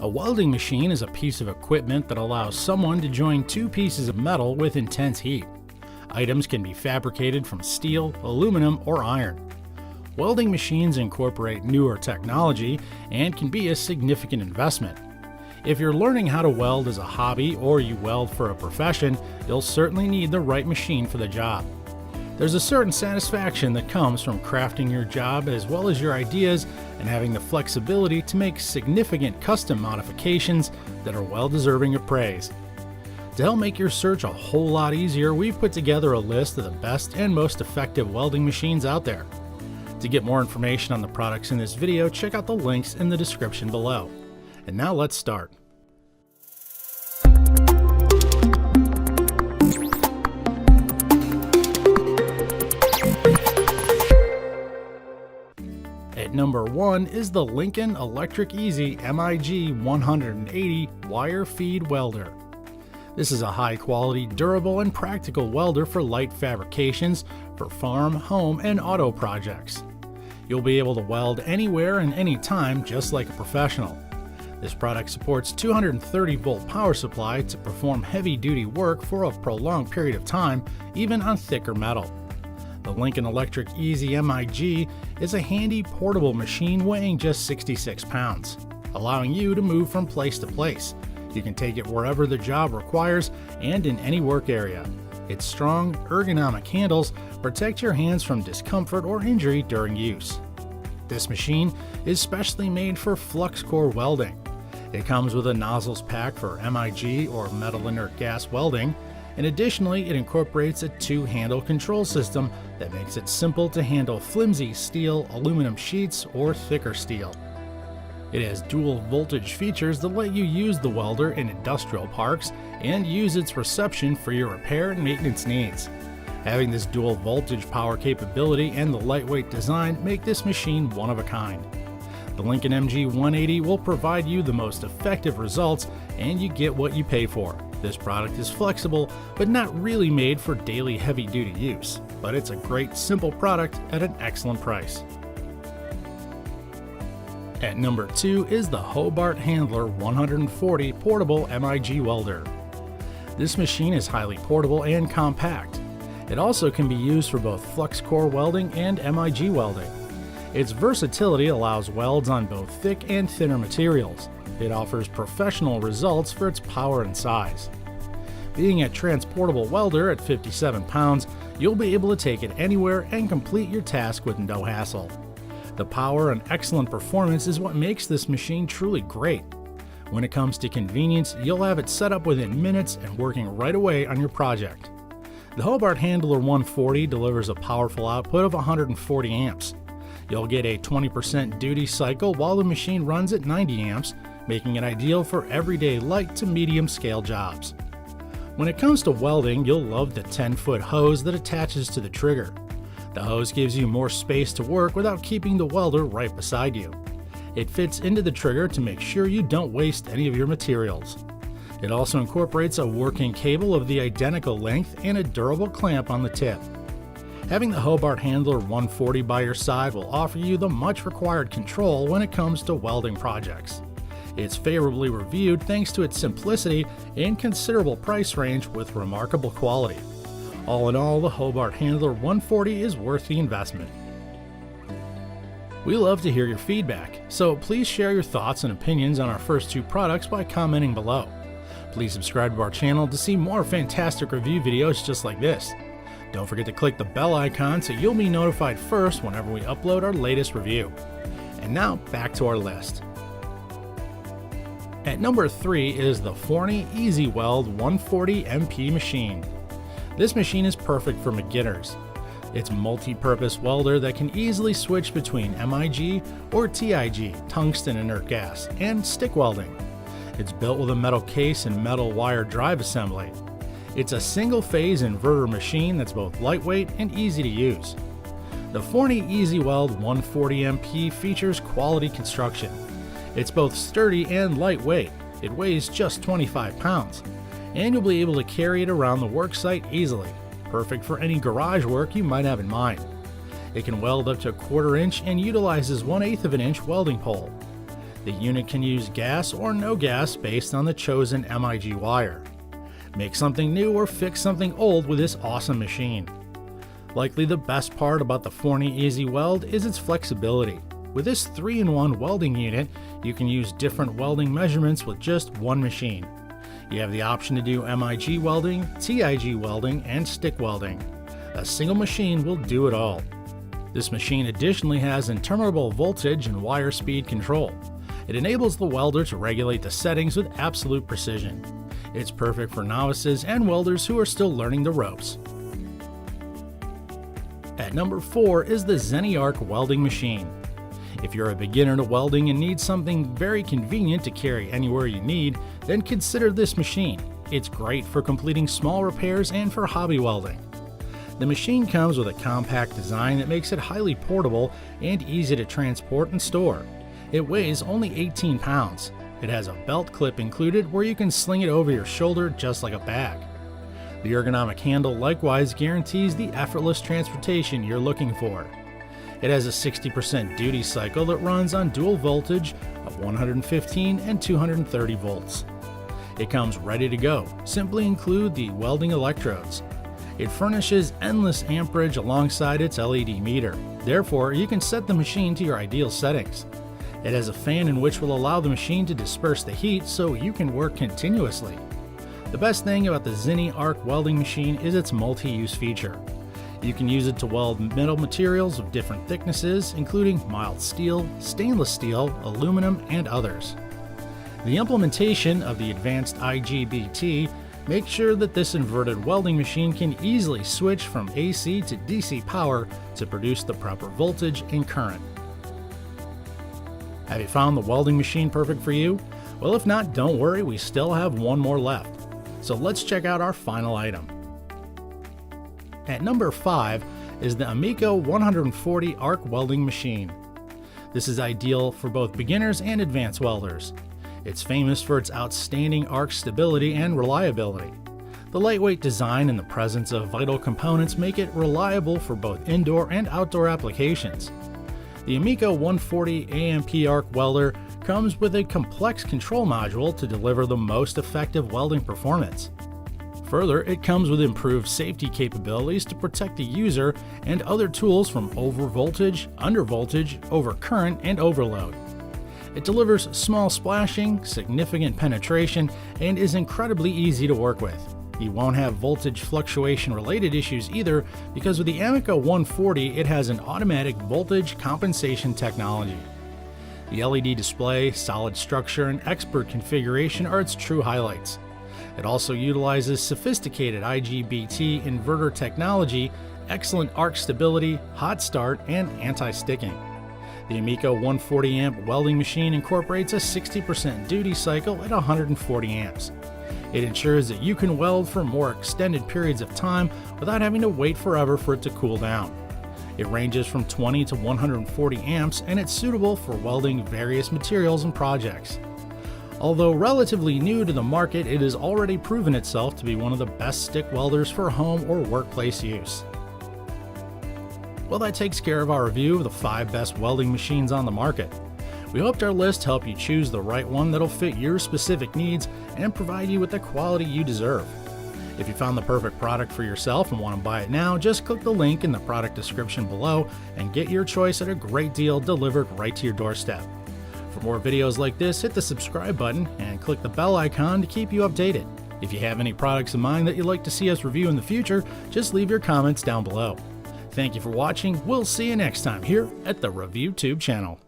A welding machine is a piece of equipment that allows someone to join two pieces of metal with intense heat. Items can be fabricated from steel, aluminum, or iron. Welding machines incorporate newer technology and can be a significant investment. If you're learning how to weld as a hobby or you weld for a profession, you'll certainly need the right machine for the job. There's a certain satisfaction that comes from crafting your job as well as your ideas and having the flexibility to make significant custom modifications that are well deserving of praise. To help make your search a whole lot easier, we've put together a list of the best and most effective welding machines out there. To get more information on the products in this video, check out the links in the description below. And now let's start. At number 1 is the Lincoln Electric Easy MIG 180 Wire Feed Welder. This is a high-quality, durable, and practical welder for light fabrications for farm, home, and auto projects. You'll be able to weld anywhere and anytime just like a professional. This product supports 230-volt power supply to perform heavy-duty work for a prolonged period of time, even on thicker metal. The Lincoln Electric Easy MIG is a handy portable machine weighing just 66 pounds, allowing you to move from place to place. You can take it wherever the job requires and in any work area. Its strong, ergonomic handles protect your hands from discomfort or injury during use. This machine is specially made for flux core welding. It comes with a nozzles pack for MIG or metal inert gas welding, and additionally it incorporates a two-handle control system that makes it simple to handle flimsy steel, aluminum sheets, or thicker steel. It has dual voltage features that let you use the welder in industrial parks and use its reception for your repair and maintenance needs. Having this dual voltage power capability and the lightweight design make this machine one of a kind. The Lincoln MG 180 will provide you the most effective results, and you get what you pay for. This product is flexible, but not really made for daily heavy-duty use, but it's a great, simple product at an excellent price. At number 2 is the Hobart Handler 140 Portable MIG Welder. This machine is highly portable and compact. It also can be used for both flux core welding and MIG welding. Its versatility allows welds on both thick and thinner materials. It offers professional results for its power and size. Being a transportable welder at 57 pounds, you'll be able to take it anywhere and complete your task with no hassle. The power and excellent performance is what makes this machine truly great. When it comes to convenience, you'll have it set up within minutes and working right away on your project. The Hobart Handler 140 delivers a powerful output of 140 amps. You'll get a 20% duty cycle while the machine runs at 90 amps, making it ideal for everyday light to medium scale jobs. When it comes to welding, you'll love the 10-foot hose that attaches to the trigger. The hose gives you more space to work without keeping the welder right beside you. It fits into the trigger to make sure you don't waste any of your materials. It also incorporates a working cable of the identical length and a durable clamp on the tip. Having the Hobart Handler 140 by your side will offer you the much required control when it comes to welding projects. It's favorably reviewed thanks to its simplicity and considerable price range with remarkable quality. All in all, the Hobart Handler 140 is worth the investment. We love to hear your feedback, so please share your thoughts and opinions on our first two products by commenting below. Please subscribe to our channel to see more fantastic review videos just like this. Don't forget to click the bell icon so you'll be notified first whenever we upload our latest review. And now back to our list. At number 3 is the Forney Easy Weld 140 MP machine. This machine is perfect for beginners. It's a multi-purpose welder that can easily switch between MIG or TIG, tungsten inert gas, and stick welding. It's built with a metal case and metal wire drive assembly. It's a single-phase inverter machine that's both lightweight and easy to use. The Forney Easy Weld 140 MP features quality construction. It's both sturdy and lightweight. It weighs just 25 pounds, and you'll be able to carry it around the worksite easily, perfect for any garage work you might have in mind. It can weld up to 1/4 inch and utilizes 1/8 of an inch welding pole. The unit can use gas or no gas based on the chosen MIG wire. Make something new or fix something old with this awesome machine. Likely the best part about the Forney Easy Weld is its flexibility. With this 3-in-1 welding unit, you can use different welding measurements with just one machine. You have the option to do MIG welding, TIG welding, and stick welding. A single machine will do it all. This machine additionally has intermittent voltage and wire speed control. It enables the welder to regulate the settings with absolute precision. It's perfect for novices and welders who are still learning the ropes. At number 4 is the ZeniArc welding machine. If you're a beginner to welding and need something very convenient to carry anywhere you need, then consider this machine. It's great for completing small repairs and for hobby welding. The machine comes with a compact design that makes it highly portable and easy to transport and store. It weighs only 18 pounds. It has a belt clip included where you can sling it over your shoulder just like a bag. The ergonomic handle likewise guarantees the effortless transportation you're looking for. It has a 60% duty cycle that runs on dual voltage of 115 and 230 volts. It comes ready to go. Simply include the welding electrodes. It furnishes endless amperage alongside its LED meter. Therefore, you can set the machine to your ideal settings. It has a fan in which will allow the machine to disperse the heat so you can work continuously. The best thing about the ZeniArc welding machine is its multi-use feature. You can use it to weld metal materials of different thicknesses, including mild steel, stainless steel, aluminum, and others. The implementation of the advanced IGBT makes sure that this inverted welding machine can easily switch from AC to DC power to produce the proper voltage and current. Have you found the welding machine perfect for you? Well, if not, don't worry, we still have one more left. So let's check out our final item. At number 5 is the Amico 140 arc welding machine. This is ideal for both beginners and advanced welders. It's famous for its outstanding arc stability and reliability. The lightweight design and the presence of vital components make it reliable for both indoor and outdoor applications. The Amico 140 AMP arc welder comes with a complex control module to deliver the most effective welding performance. Further, it comes with improved safety capabilities to protect the user and other tools from overvoltage, undervoltage, overcurrent, and overload. It delivers small splashing, significant penetration, and is incredibly easy to work with. You won't have voltage fluctuation related issues either because with the Amico 140 it has an automatic voltage compensation technology. The LED display, solid structure, and expert configuration are its true highlights. It also utilizes sophisticated IGBT inverter technology, excellent arc stability, hot start, and anti-sticking. The Amico 140 amp welding machine incorporates a 60% duty cycle at 140 amps. It ensures that you can weld for more extended periods of time without having to wait forever for it to cool down. It ranges from 20 to 140 amps and it's suitable for welding various materials and projects. Although relatively new to the market, it has already proven itself to be one of the best stick welders for home or workplace use. Well, that takes care of our review of the 5 best welding machines on the market. We hoped our list helped you choose the right one that'll fit your specific needs and provide you with the quality you deserve. If you found the perfect product for yourself and want to buy it now, just click the link in the product description below and get your choice at a great deal delivered right to your doorstep. For more videos like this, hit the subscribe button and click the bell icon to keep you updated. If you have any products in mind that you'd like to see us review in the future, just leave your comments down below. Thank you for watching. We'll see you next time here at the ReviewTube channel.